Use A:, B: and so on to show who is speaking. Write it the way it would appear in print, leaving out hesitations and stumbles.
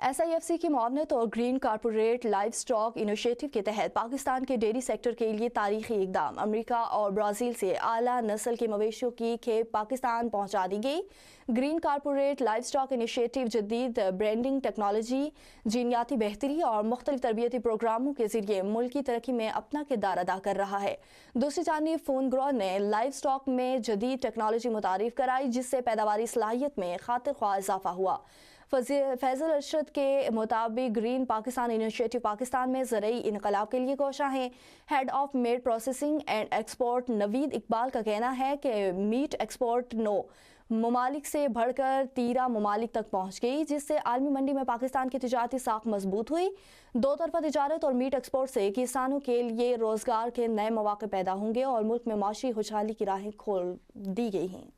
A: SIFC کی معاونت اور green corporate life stock initiative کے تحت پاکستان کے ڈیری سیکٹر کے لیے تاریخی اقدام۔ امریکہ اور برازیل سے اعلیٰ نسل کے مویشیوں کی کھیپ پاکستان پہنچا دی گئی۔ Green corporate life stock initiative جدید برینڈنگ ٹیکنالوجی، جینیاتی بہتری اور مختلف تربیتی پروگراموں کے ذریعے ملک کی ترقی میں اپنا کردار ادا کر رہا ہے۔ دوسری جانب فون گرو نے لائف سٹاک میں جدید ٹیکنالوجی متعارف کرائی، جس سے پیداواری صلاحیت میں خاطر خواہ اضافہ ہوا۔ فیضل ارشد کے مطابق گرین پاکستان انیشیٹو پاکستان میں زرعی انقلاب کے لیے کوشاں ہے۔ Head of meat processing and export Naveed Iqbal کا کہنا ہے کہ میٹ ایکسپورٹ 9 ممالک سے بڑھ کر 13 ممالک تک پہنچ گئی، جس سے عالمی منڈی میں پاکستان کی تجارتی ساکھ مضبوط ہوئی۔ دو طرفہ تجارت اور میٹ ایکسپورٹ سے کسانوں کے لیے روزگار کے نئے مواقع پیدا ہوں گے اور ملک میں معاشی خوشحالی کی راہیں کھول دی گئی ہیں۔